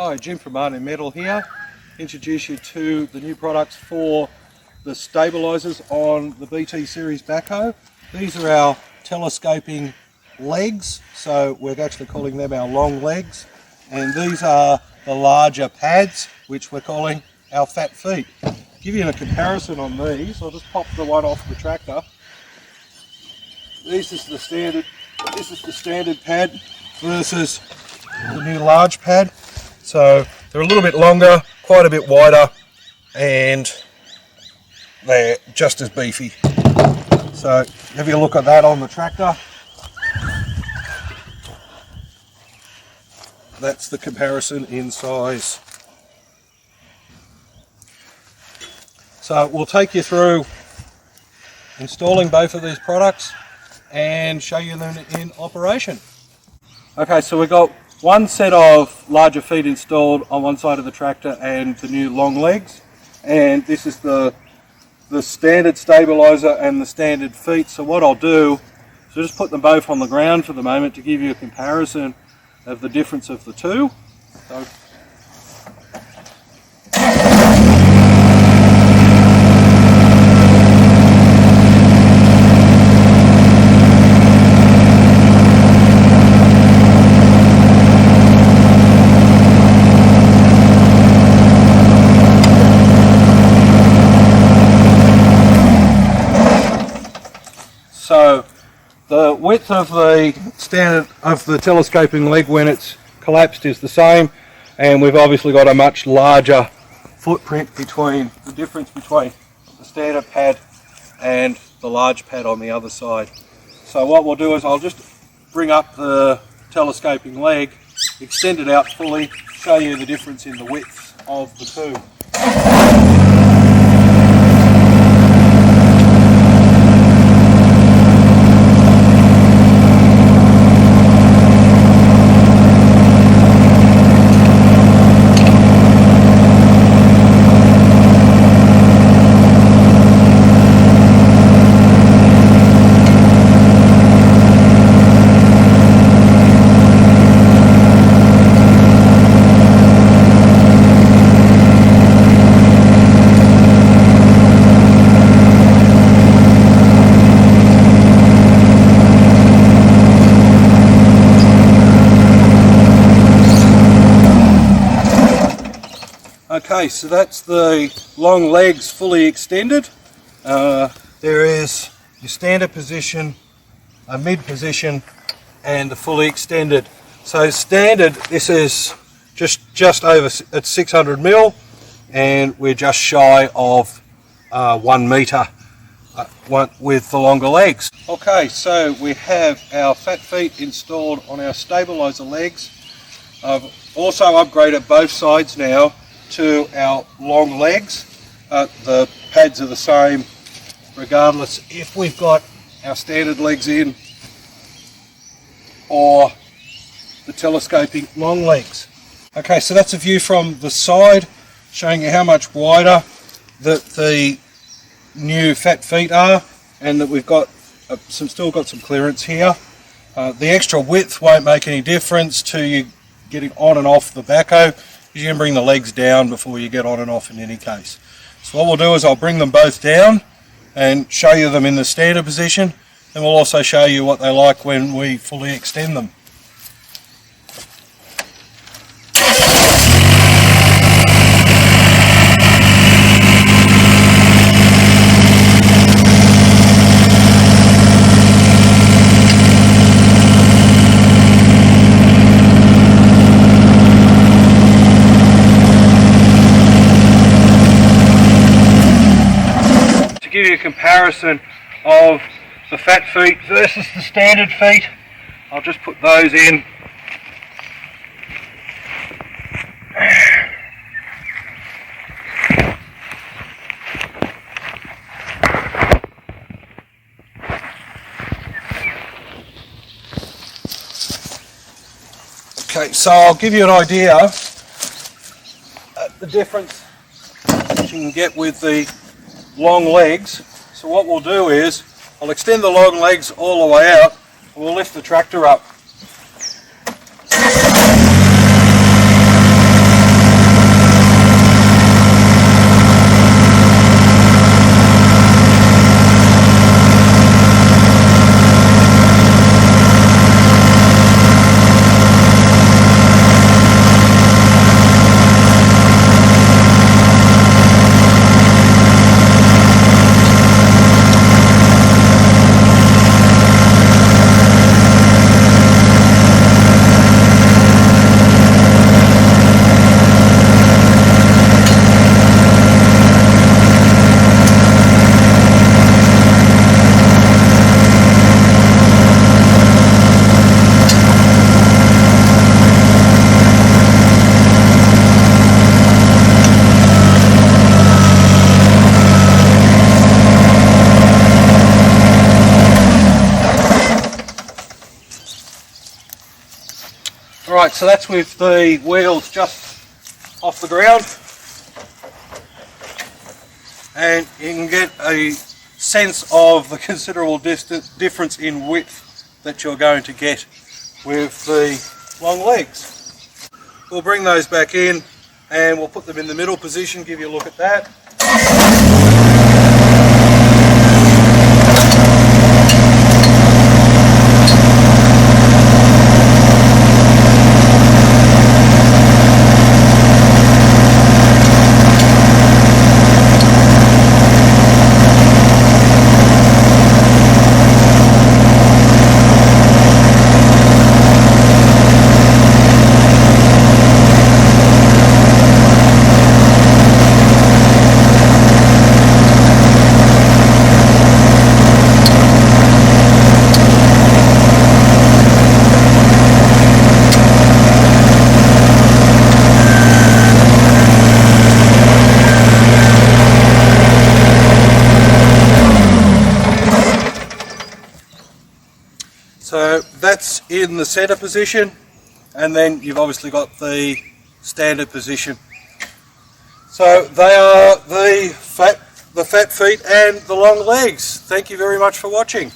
Hi, Jim from Martin Metal here. Introduce you to the new products for the stabilisers on the BT series backhoe. These are our telescoping legs, so we're actually calling them our long legs, and these are the larger pads, which we're calling our fat feet. To give you a comparison on these, I'll just pop the one off the tractor. This is the standard pad versus the new large pad. So they're a little bit longer, quite a bit wider, and they're just as beefy. So have a look at that on the tractor. That's the comparison in size. So we'll take you through installing both of these products and show you them in operation. Okay, so we've got one set of larger feet installed on one side of the tractor and the new long legs, and this is the standard stabiliser and the standard feet. So what I'll do is just put them both on the ground for the moment to give you a comparison of the difference of the two. So, So the width of the standard of the telescoping leg when it's collapsed is the same, and we've obviously got a much larger footprint between the difference between the standard pad and the large pad on the other side. So what we'll do is I'll just bring up the telescoping leg, extend it out fully, show you the difference in the width of the two. Okay, so that's the long legs fully extended. There is your standard position, a mid position, and the fully extended. So standard, this is just over at 600 mil, and we're just shy of 1 metre with the longer legs. Okay, so we have our fat feet installed on our stabiliser legs. I've also upgraded both sides now to our long legs. The pads are the same regardless if we've got our standard legs in or the telescoping long legs. Okay, so that's a view from the side showing you how much wider that the new fat feet are, and that we've got still got some clearance here. The extra width won't make any difference to you getting on and off the backhoe. You can bring the legs down before you get on and off in any case. So what we'll do is I'll bring them both down and show you them in the standard position, and we'll also show you what they're like when we fully extend them. Give you a comparison of the fat feet versus the standard feet. I'll just put those in. Okay, so I'll give you an idea of the difference that you can get with the long legs. So what we'll do is I'll extend the long legs all the way out and we'll lift the tractor up. Alright, so that's with the wheels just off the ground, and you can get a sense of the considerable difference in width that you're going to get with the long legs. We'll bring those back in and we'll put them in the middle position, give you a look at that. So that's in the centre position, and then you've obviously got the standard position. So they are the fat feet and the long legs. Thank you very much for watching.